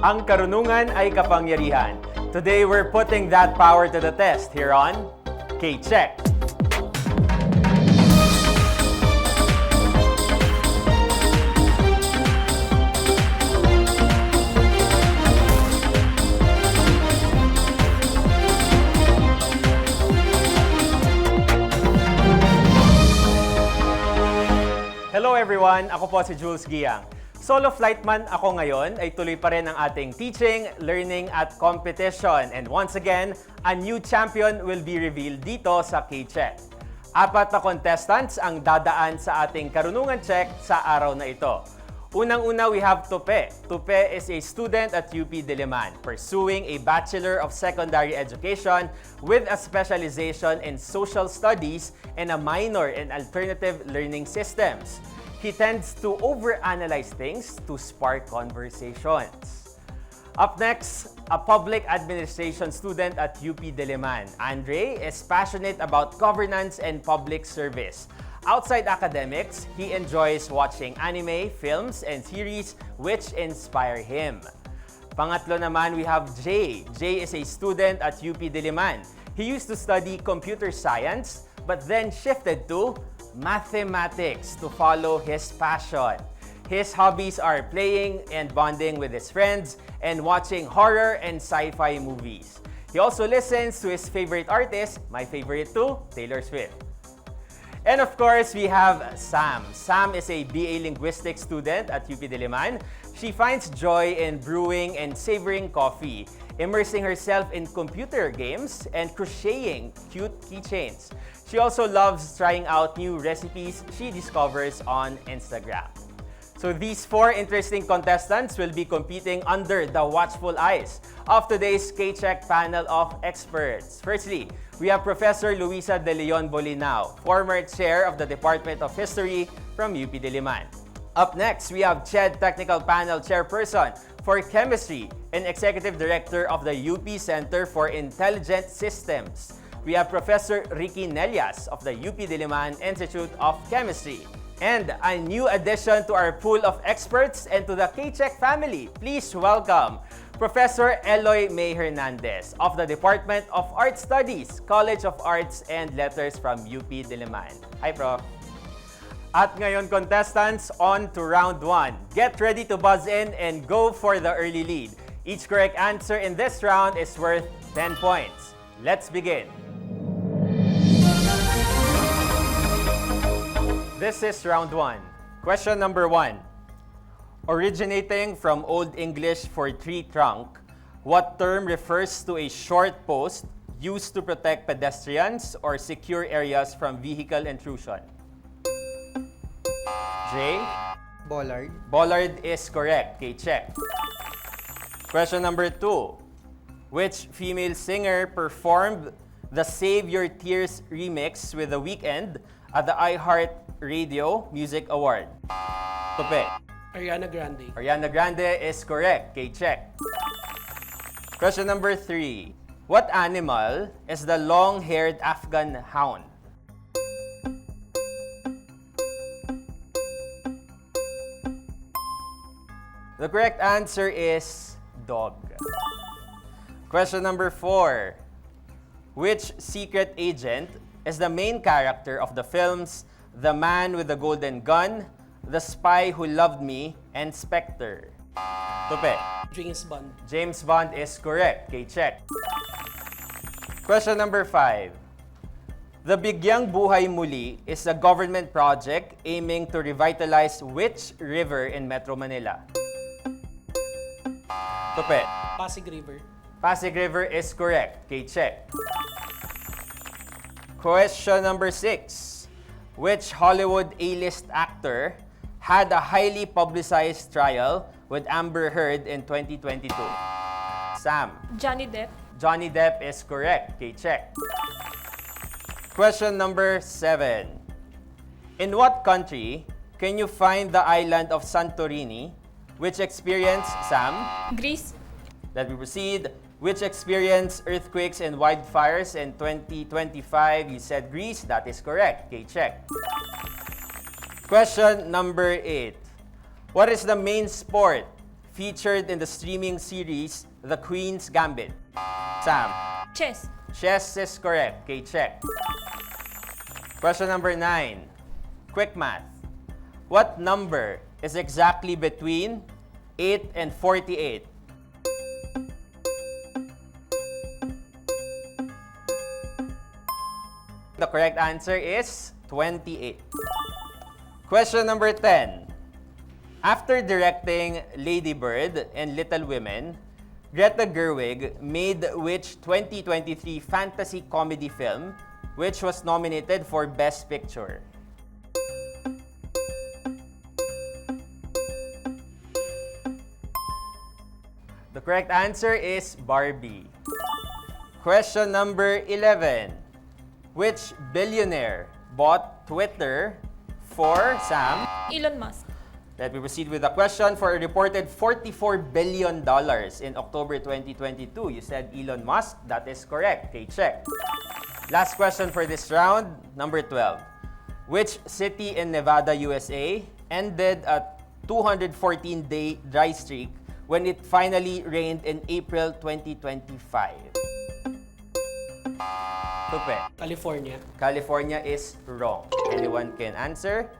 Ang karunungan ay kapangyarihan. Today, we're putting that power to the test here on K-Check. Hello everyone! Ako po si Jules Giang. Solo flight man ako ngayon ay tuloy pa rin ang ating teaching, learning at competition. And once again, a new champion will be revealed dito sa K-Check. 4 na contestants ang dadaan sa ating karunungan check sa araw na ito. Unang-una, we have Tupe. Tupe is a student at UP Diliman, pursuing a Bachelor of Secondary Education with a specialization in Social Studies and a minor in Alternative Learning Systems. He tends to overanalyze things to spark conversations. Up next, a public administration student at UP Diliman. Andre is passionate about governance and public service. Outside academics, he enjoys watching anime, films, and series which inspire him. Pangatlo naman, we have Jay. Jay is a student at UP Diliman. He used to study computer science, but then shifted to mathematics to follow his passion. His hobbies are playing and bonding with his friends and watching horror and sci-fi movies. He also listens to his favorite artist, my favorite too, Taylor Swift. And of course, we have Sam. Sam is a BA Linguistics student at UP Diliman. She finds joy in brewing and savoring coffee, immersing herself in computer games, and crocheting cute keychains. She also loves trying out new recipes she discovers on Instagram. So these 4 interesting contestants will be competing under the watchful eyes of today's K-Check panel of experts. Firstly, we have Professor Luisa De Leon Bolinao, former chair of the Department of History from UP Diliman. Up next, we have CHED Technical Panel Chairperson for Chemistry and Executive Director of the UP Center for Intelligent Systems. We have Professor Ricky Nelias of the UP Diliman Institute of Chemistry. And a new addition to our pool of experts and to the K-Check family. Please welcome Professor Eloy May Hernandez of the Department of Art Studies, College of Arts and Letters from UP Diliman. Hi, Prof. At ngayon, contestants, on to round 1. Get ready to buzz in and go for the early lead. Each correct answer in this round is worth 10 points. Let's begin. This is round 1. Question number 1. Originating from Old English for tree trunk, what term refers to a short post used to protect pedestrians or secure areas from vehicle intrusion? Jay? Bollard. Bollard is correct. Okay, check. Question number 2. Which female singer performed the Save Your Tears remix with The Weeknd at the iHeart Radio Music Award? Tupe. Ariana Grande. Ariana Grande is correct. Okay, check. Question number 3. What animal is the long-haired Afghan hound? The correct answer is dog. Question number 4. Which secret agent is the main character of the films The Man with the Golden Gun, The Spy Who Loved Me, and Spectre? Tupe. James Bond. James Bond is correct. Okay, check. Question number 5. The Bigyang Buhay Muli is a government project aiming to revitalize which river in Metro Manila? Tupe. Pasig River. Pasig River is correct. Okay, check. Question number 6. Which Hollywood A-list actor had a highly publicized trial with Amber Heard in 2022? Sam. Johnny Depp. Johnny Depp is correct. Okay, check. Question number 7. In what country can you find the island of Santorini, which experienced, Sam? Greece. Let me proceed. Which experienced earthquakes and wildfires in 2025? You said Greece. That is correct. Okay, check. Question number 8. What is the main sport featured in the streaming series The Queen's Gambit? Sam. Chess. Chess is correct. Okay, check. Question number 9. Quick math. What number is exactly between 8 and 48? The correct answer is 28. Question number 10. After directing Lady Bird and Little Women, Greta Gerwig made which 2023 fantasy comedy film which was nominated for Best Picture? The correct answer is Barbie. Question number 11. Which billionaire bought Twitter for, Sam? Elon Musk. Let me proceed with the question. For a reported $44 billion in October 2022, you said Elon Musk. That is correct. Okay, check. Last question for this round, number 12. Which city in Nevada, USA ended a 214-day dry streak when it finally rained in April 2025? Tupe. California. California is wrong. Anyone can answer?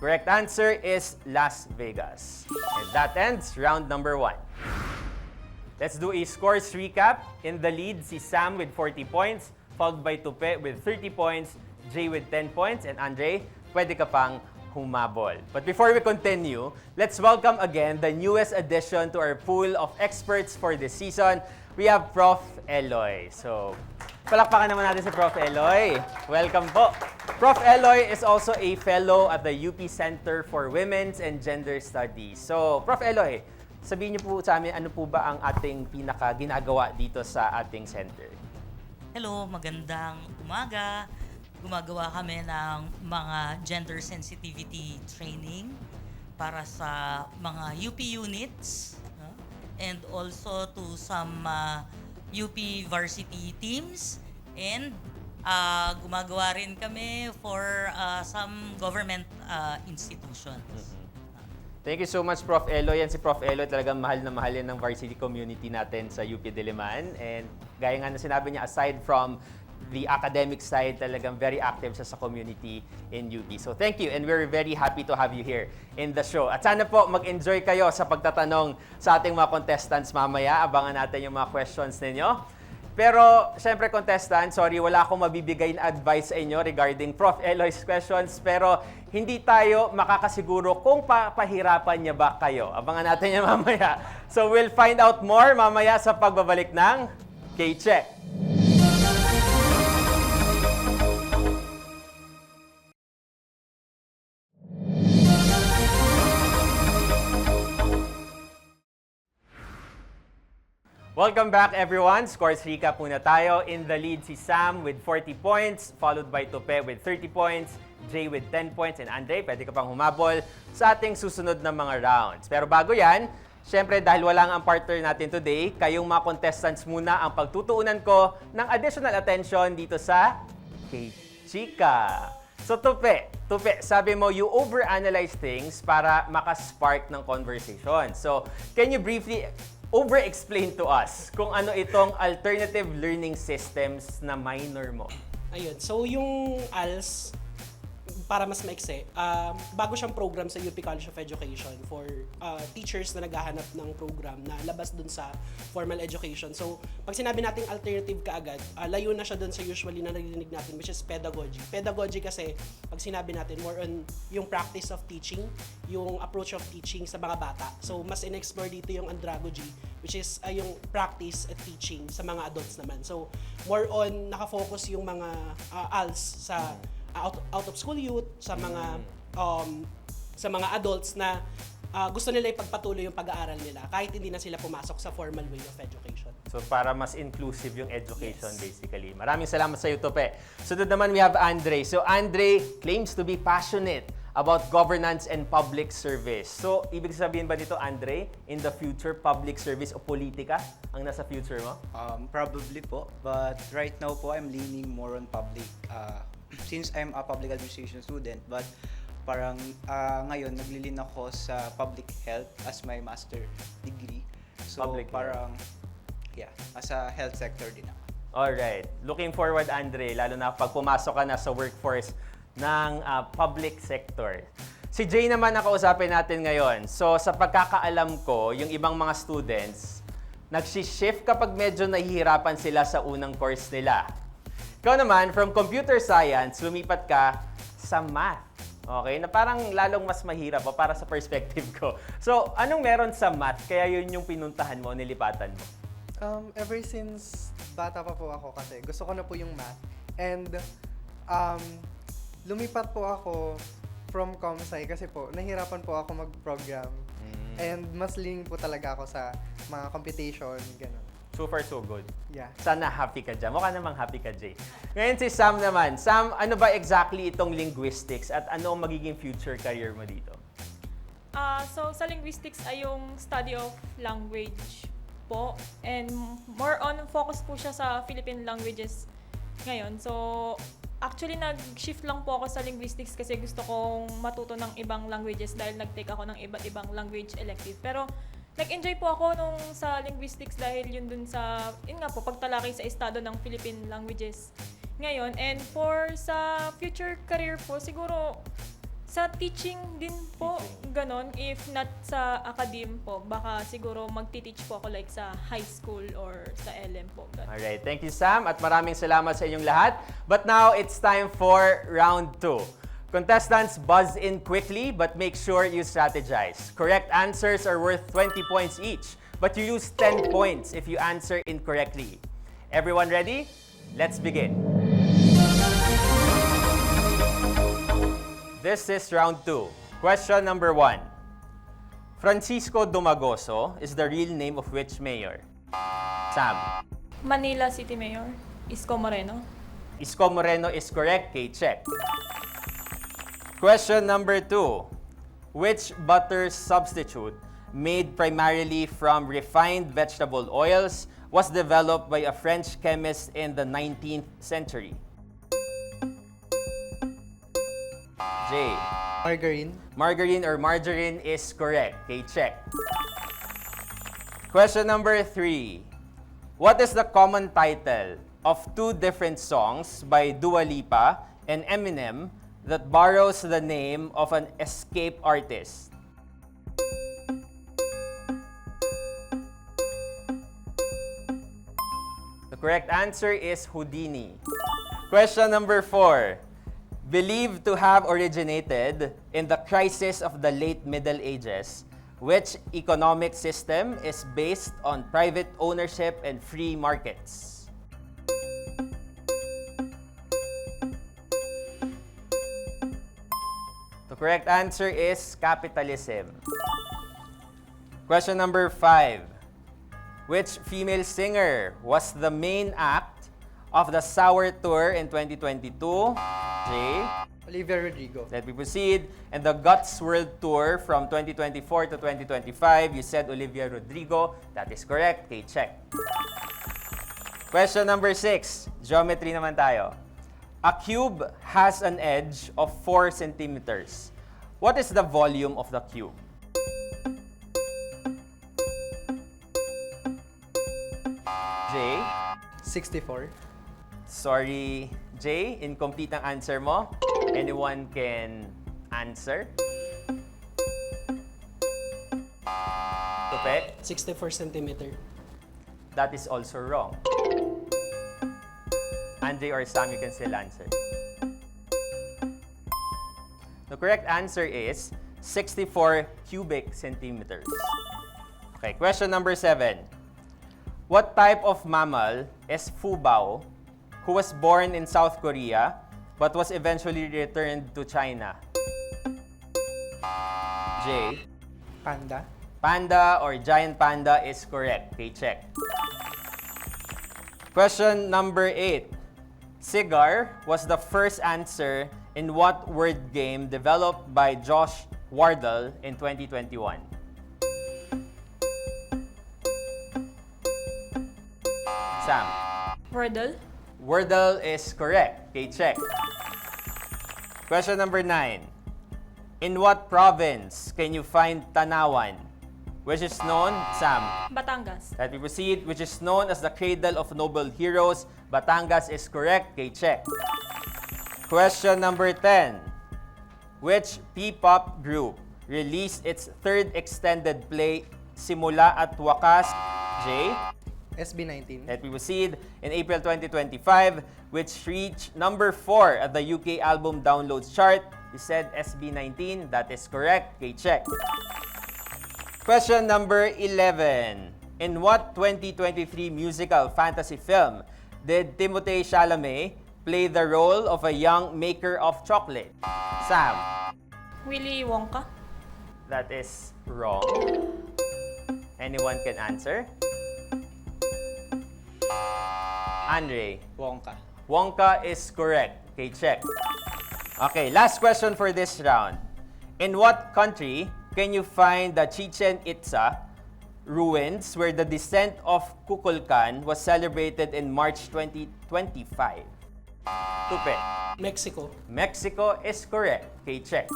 Correct answer is Las Vegas. And that ends round number 1. Let's do a scores recap. In the lead, si Sam with 40 points, followed by Tupe with 30 points, Jay with 10 points, and Andre, pwede ka pang humabol. But before we continue, let's welcome again the newest addition to our pool of experts for this season. We have Prof. Eloy. So, palakpakan naman natin si Prof. Eloy. Welcome po. Prof. Eloy is also a fellow at the UP Center for Women's and Gender Studies. So, Prof. Eloy, sabihin niyo po sa amin ano po ba ang ating pinaka-ginagawa dito sa ating center? Hello, magandang umaga. Gumagawa kami ng mga gender sensitivity training para sa mga UP units, no? And also to some UP varsity teams, and gumagawa rin kami for some government institutions. Thank you so much, Prof. Eloy. Yan si Prof. Eloy, talagang mahal na mahal yan ng varsity community natin sa UP Diliman. And gaya nga na sinabi niya, aside from the academic side, talagang very active siya sa community in UP. So thank you, and we're very happy to have you here in the show. At sana po mag-enjoy kayo sa pagtatanong sa ating mga contestants mamaya. Abangan natin yung mga questions ninyo. Pero, syempre, contestant, sorry, wala akong mabibigay na advice sa inyo regarding Prof. Eloy's questions, pero hindi tayo makakasiguro kung papahirapan niya ba kayo. Abangan natin yan mamaya. So, we'll find out more mamaya sa pagbabalik ng K-Check. Welcome back, everyone. Scores recap muna tayo. In the lead, si Sam with 40 points, followed by Tupe with 30 points, Jay with 10 points, and Andre, pwede ka pang humabol sa ating susunod na mga rounds. Pero bago yan, syempre dahil wala nga ang partner natin today, kayong mga contestants muna ang pagtutuunan ko ng additional attention dito sa K-Chika. So Tupe, sabi mo you overanalyze things para makaspark ng conversation. So, can you briefly over-explain to us kung ano itong alternative learning systems na minor mo? Ayun. So, yung ALS, para mas maikse, bago siyang program sa UP College of Education for teachers na naghahanap ng program na labas dun sa formal education. So, pag sinabi nating alternative kaagad, layo na siya dun sa usually na narinig natin, which is pedagogy. Pedagogy kasi, pag sinabi natin, more on yung practice of teaching, yung approach of teaching sa mga bata. So, mas in-explore dito yung andragogy, which is yung practice at teaching sa mga adults naman. So, more on nakafocus yung mga ALS sa out of school youth, sa mga adults na gusto nila ipagpatuloy yung pag-aaral nila kahit hindi na sila pumasok sa formal way of education. So para mas inclusive yung education, Yes. Basically. Maraming salamat sa iyo, Tope. Sunod naman we have Andre. So Andre claims to be passionate about governance and public service. So ibig sabihin ba dito, Andre, in the future, public service o politika ang nasa future mo? Probably po, but right now po I'm leaning more on public since I'm a public administration student, but parang ngayon naglilin ako sa public health as my master degree. So Public health. parang yeah, as a health sector din ako. Alright. Looking forward, Andre, lalo na pag pumasok ka na sa workforce ng public sector. Si Jay naman ang kausapin natin ngayon. So, sa pagkakaalam ko, yung ibang mga students, nagsishift kapag medyo nahihirapan sila sa unang course nila. Ikaw naman, from computer science, lumipat ka sa math. Okay? Na parang lalong mas mahirap para sa perspective ko. So, anong meron sa math? Kaya yun yung pinuntahan mo, nilipatan mo? Ever since bata pa po ako kasi gusto ko na po yung math. And lumipat po ako from ComSci kasi po nahirapan po ako mag-program. And mas leaning po talaga ako sa mga computation, gano'n. So far, so good. Yeah. Sana happy ka dyan. Mukha namang happy ka, Jay. Ngayon si Sam naman. Sam, ano ba exactly itong linguistics at ano ang magiging future career mo dito? So sa linguistics ay yung study of language po. And more on focus po siya sa Philippine languages ngayon. So actually nag-shift lang po ako sa linguistics kasi gusto kong matuto ng ibang languages dahil nag-take ako ng iba't ibang language elective. Pero nag-enjoy po ako nung sa linguistics dahil yun dun sa, yun nga po, pagtalakay sa estado ng Philippine languages ngayon. And for sa future career po, siguro sa teaching din po, ganon. If not sa academe po, baka siguro magti-teach po ako like sa high school or sa LM po. Ganon. Alright, thank you, Sam, at maraming salamat sa inyong lahat. But now, it's time for round 2. Contestants, buzz in quickly, but make sure you strategize. Correct answers are worth 20 points each, but you lose 10 points if you answer incorrectly. Everyone ready? Let's begin. This is round 2. Question number 1. Francisco Dumagoso is the real name of which mayor? Sam. Manila City Mayor, Isko Moreno. Isko Moreno is correct. Okay, check. Question number 2. Which butter substitute made primarily from refined vegetable oils was developed by a French chemist in the 19th century? J. Margarine. Margarine or margarine is correct. Okay, check. Question number 3. What is the common title of two different songs by Dua Lipa and Eminem that borrows the name of an escape artist? The correct answer is Houdini. Question number 4. Believed to have originated in the crisis of the late Middle Ages, which economic system is based on private ownership and free markets? The correct answer is capitalism. Question number 5. Which female singer was the main act of the Sour Tour in 2022? Jay? Olivia Rodrigo. Let me proceed. And the Guts World Tour from 2024 to 2025, you said Olivia Rodrigo. That is correct. Okay, check. Question number 6. Geometry naman tayo. A cube has an edge of 4 centimeters. What is the volume of the cube? Jay? 64. Sorry, Jay. Incomplete ang answer mo. Anyone can answer? Tupe? 64 centimeter. That is also wrong. Andre or Sam, you can still answer. The correct answer is 64 cubic centimeters. Okay, question number 7. What type of mammal is Fubao, who was born in South Korea but was eventually returned to China? Jay? Panda. Panda or giant panda is correct. Okay, check. Question number 8. Cigar was the first answer in what word game developed by Josh Wardle in 2021? Sam. Wordle. Wordle is correct. Okay, check. Question number 9. In what province can you find Tanawan, which is known, Sam, Batangas. let me proceed, which is known as the cradle of noble heroes? Batangas is correct. Okay, check. Question number 10. Which P-pop group released its third extended play, Simula at Wakas? Jay? SB19. Let me proceed. In April 2025, which reached number 4 at the UK album downloads chart. You said SB19. That is correct. Okay, check. Question number 11. In what 2023 musical fantasy film did Timothée Chalamet play the role of a young maker of chocolate? Sam. Willy Wonka. That is wrong. Anyone can answer? Andre. Wonka. Wonka is correct. Okay, check. Okay, last question for this round. In what country can you find the Chichen Itza ruins where the descent of Kukulkan was celebrated in March 2025? Tupe. Mexico. Mexico is correct. Okay, check.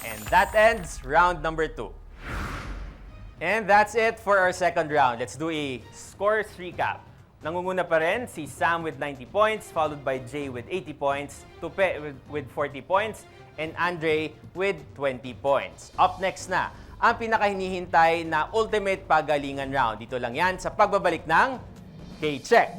And that ends round number 2. And that's it for our second round. Let's do a scores recap. Nangunguna pa rin si Sam with 90 points, followed by Jay with 80 points, Tupe with 40 points, and Andre with 20 points. Up next na, ang pinakahinihintay na ultimate pagalingan round. Dito lang yan sa pagbabalik ng K-Check.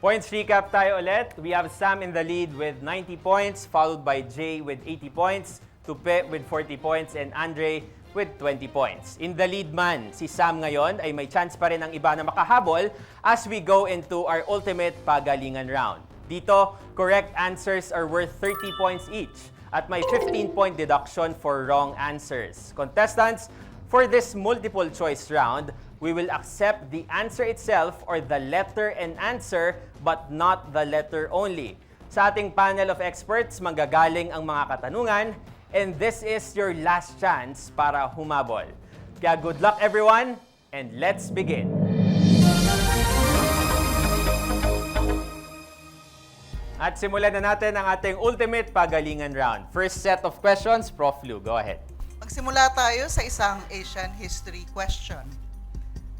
Points recap tayo ulit. We have Sam in the lead with 90 points, followed by Jay with 80 points, Tupe with 40 points, and Andre with 20 points. In the lead man, si Sam ngayon ay may chance pa rin ang iba na makahabol as we go into our ultimate pagalingan round. Dito, correct answers are worth 30 points each at may 15-point deduction for wrong answers. Contestants, for this multiple choice round, we will accept the answer itself or the letter and answer but not the letter only. Sa ating panel of experts, manggagaling ang mga katanungan and this is your last chance para humabol. Kaya good luck everyone and let's begin. At simulan na natin ang ating ultimate pagalingan round. First set of questions, Prof. Lu, go ahead. Magsimula tayo sa isang Asian history question.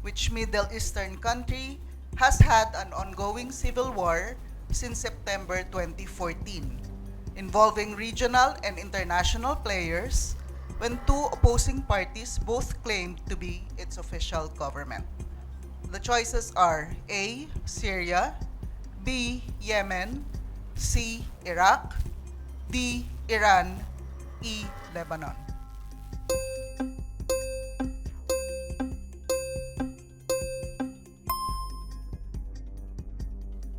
Which Middle Eastern country has had an ongoing civil war since September 2014, involving regional and international players when two opposing parties both claimed to be its official government? The choices are A. Syria, B. Yemen, C. Iraq, D. Iran, E. Lebanon.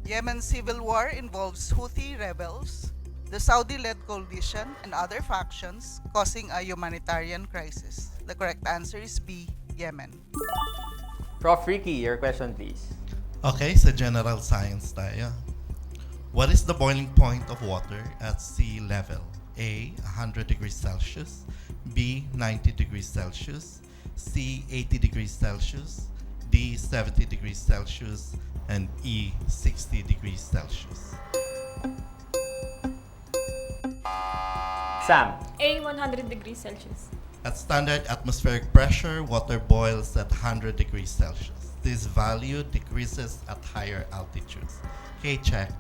Yemen's civil war involves Houthi rebels, the Saudi-led coalition, and other factions, causing a humanitarian crisis. The correct answer is B. Yemen. Prof. Ricky, your question please. Okay, sa general science tayo. What is the boiling point of water at sea level? A, 100 degrees Celsius, B, 90 degrees Celsius, C, 80 degrees Celsius, D, 70 degrees Celsius, and E, 60 degrees Celsius. Sam. A, 100 degrees Celsius. At standard atmospheric pressure, water boils at 100 degrees Celsius. This value decreases at higher altitudes. Okay, check.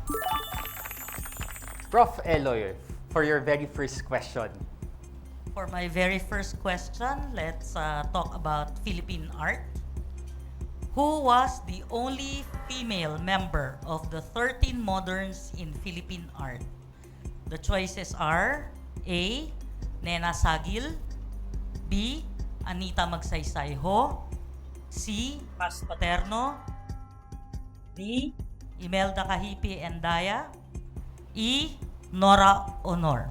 Prof. Eloy, for your very first question. For my very first question, let's talk about Philippine art. Who was the only female member of the 13 moderns in Philippine art? The choices are A. Nena Sagil, B. Anita Magsaysayho, C. Paz Paterno, D. Imelda Kahipi Endaya, E. Nora Honor.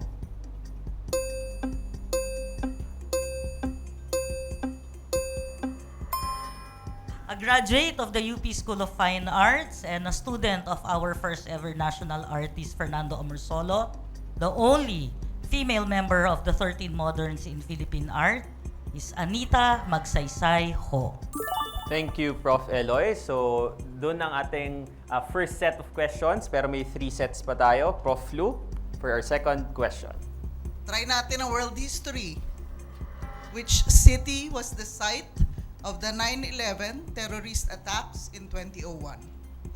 A graduate of the UP School of Fine Arts and a student of our first ever national artist, Fernando Amorsolo, the only female member of the 13 Moderns in Philippine Art is Anita Magsaysay Ho. Thank you, Prof. Eloy. So, doon ang ating first set of questions, pero may 3 sets pa tayo. Prof. Lu, for our second question. Try natin ang world history. Which city was the site of the 9/11 terrorist attacks in 2001?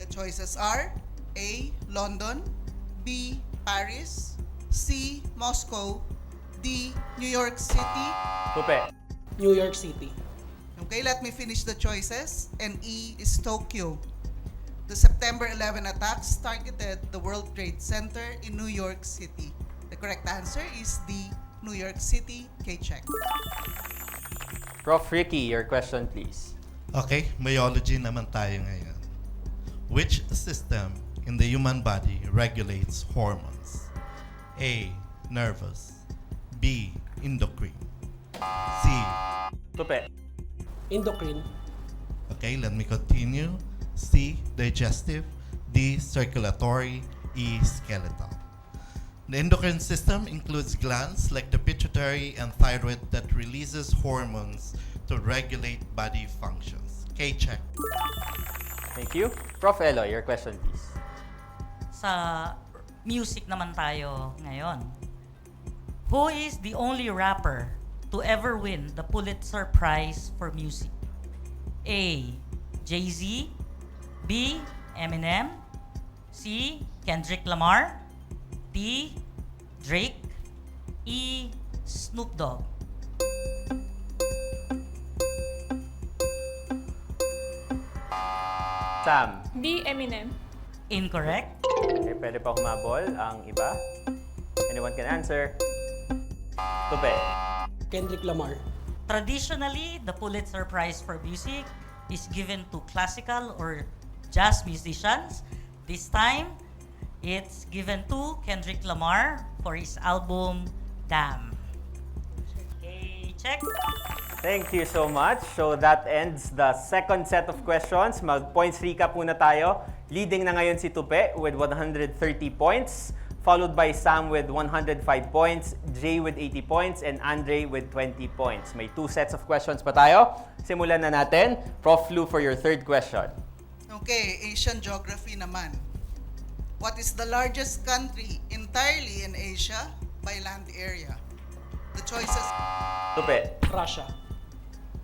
The choices are A. London, B. Paris, C. Moscow, D. New York City. Tupe. New York City. Okay, let me finish the choices. And E is Tokyo. The September 11 attacks targeted the World Trade Center in New York City. The correct answer is D. New York City. K-check. Prof. Ricky, your question, please. Okay, biology naman tayo ngayon. Which system in the human body regulates hormones? A. Nervous. B. Endocrine. C. Tupe. Endocrine. Okay, let me continue. C. Digestive. D. Circulatory. E. Skeletal. The endocrine system includes glands like the pituitary and thyroid that releases hormones to regulate body functions. K-check. Thank you. Prof. Eloy, your question, please. Sa music naman tayo ngayon. Who is the only rapper to ever win the Pulitzer Prize for Music? A. Jay-Z, B. Eminem, C. Kendrick Lamar, D. Drake, E. Snoop Dogg. Sam. B. Eminem. Incorrect. Okay, pwede pa humabol ang iba. Anyone can answer. Tupe. Kendrick Lamar. Traditionally, the Pulitzer Prize for Music is given to classical or jazz musicians. This time, it's given to Kendrick Lamar for his album, Damn. Okay, check. Thank you so much. So that ends the second set of questions. Mag-points recap muna tayo. Leading na ngayon si Tupe with 130 points, followed by Sam with 105 points, Jay with 80 points, and Andre with 20 points. May 2 sets of questions pa tayo. Simulan na natin. Prof. Lu for your third question. Okay, Asian geography naman. What is the largest country entirely in Asia by land area? The choices. Tupe. Russia.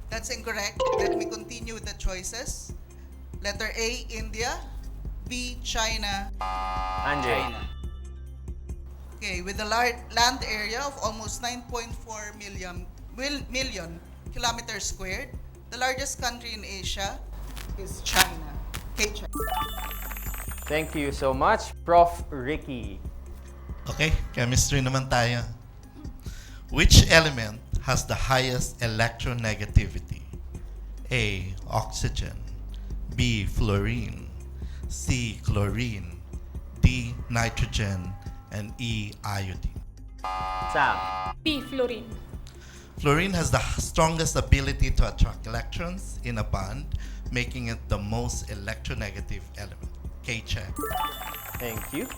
That's incorrect. Let me continue with the choices. Letter A, India. B, China. Andre. Okay, with a land area of almost 9.4 million kilometers squared, the largest country in Asia is China. K-check. Thank you so much. Prof. Ricky. Okay, chemistry naman tayo. Which element has the highest electronegativity? A. Oxygen. B. Fluorine. C. Chlorine. D. Nitrogen. And E. Iodine. Sam. B. Fluorine. Fluorine has the strongest ability to attract electrons in a bond, making it the most electronegative element. K-check. Thank you.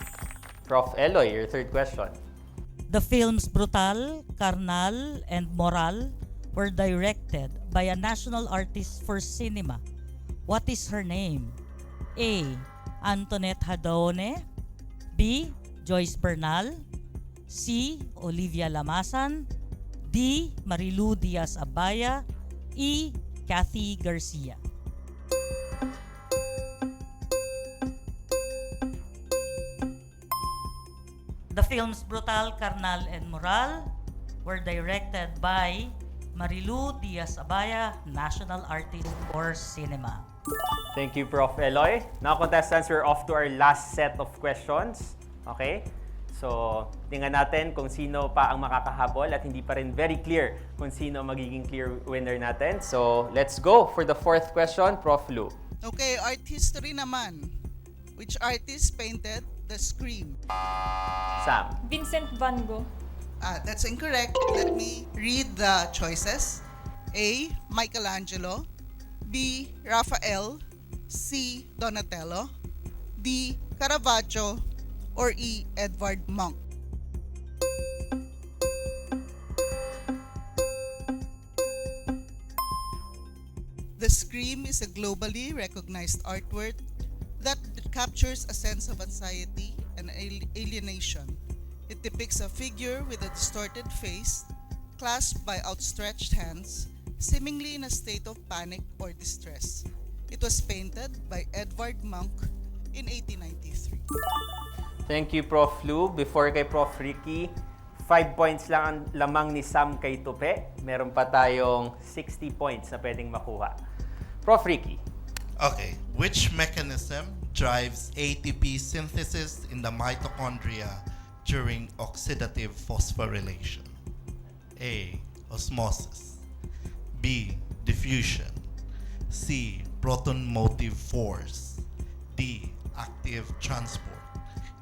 Prof. Eloy, your third question. The films Brutal, Carnal, and Moral were directed by a national artist for cinema. What is her name? A. Antoinette Hadone. B. Joyce Bernal. C. Olivia Lamasan. D. Marilu Diaz-Abaya. E. Kathy Garcia. The films Brutal, Carnal, and Moral were directed by Marilu Diaz-Abaya, National Artist for Cinema. Thank you, Prof. Eloy. Now, contestants, we're off to our last set of questions. Okay? So, tingnan natin kung sino pa ang makakahabol at hindi pa rin very clear kung sino ang magiging clear winner natin. So, let's go for the fourth question, Prof. Lu. Okay, art history naman. Which artist painted The Scream? Sam. Vincent Van Gogh. That's incorrect. Let me read the choices. A. Michelangelo. B. Raphael. C. Donatello. D. Caravaggio. Or E. Edvard Munch. The Scream is a globally recognized artwork that captures a sense of anxiety and alienation. It depicts a figure with a distorted face, clasped by outstretched hands, seemingly in a state of panic or distress. It was painted by Edvard Munch in 1893. Thank you, Prof. Lou. Before kay Prof. Ricky, 5 points lang ang lamang ni Sam kay Tupe. Meron pa tayong 60 points na pwedeng makuha. Prof. Ricky. Okay, which mechanism drives ATP synthesis in the mitochondria during oxidative phosphorylation? A. Osmosis. B. Diffusion. C. Proton motive force. D. Active transport.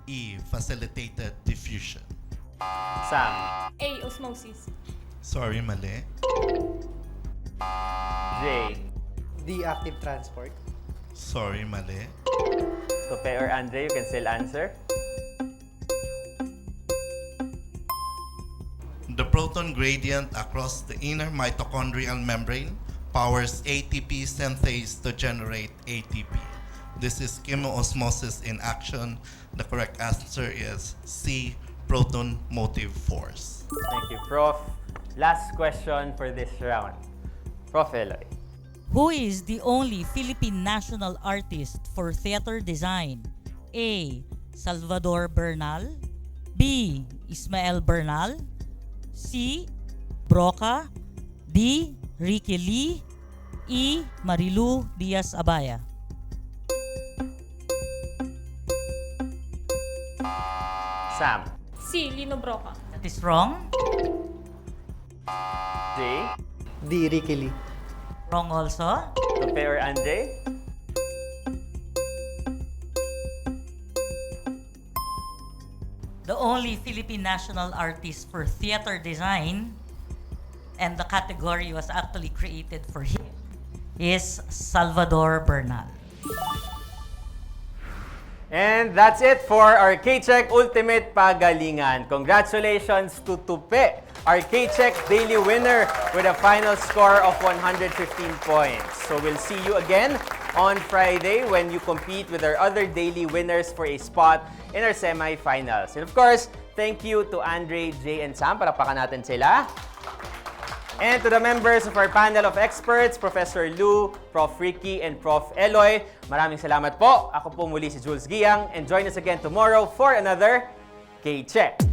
E. Facilitated diffusion. Sam. A. Osmosis. Sorry, mali. Jay. The active transport. Sorry, mali. Tupe or Andre, you can still answer. The proton gradient across the inner mitochondrial membrane powers ATP synthase to generate ATP. This is chemoosmosis in action. The correct answer is C, proton motive force. Thank you, Prof. Last question for this round. Prof. Eloy. Who is the only Philippine national artist for theater design? A. Salvador Bernal. B. Ismael Bernal. C. Broca. D. Ricky Lee. E. Marilu Diaz-Abaya. Sam. C. Lino Broca. That is wrong. Jay. The Ricky Lee. Wrong also. Tupe or Andre. The only Philippine national artist for theater design, and the category was actually created for him, is Salvador Bernal. And that's it for our K-Check Ultimate Pagalingan. Congratulations to Tupe, our K-Check daily winner with a final score of 115 points. So we'll see you again on Friday when you compete with our other daily winners for a spot in our semifinals. And of course, thank you to Andre, Jay, and Sam. Palakpakan natin sila. And to the members of our panel of experts, Professor Lou, Prof. Ricky, and Prof. Eloy, maraming salamat po. Ako po muli si Jules Giang, and join us again tomorrow for another K-Check.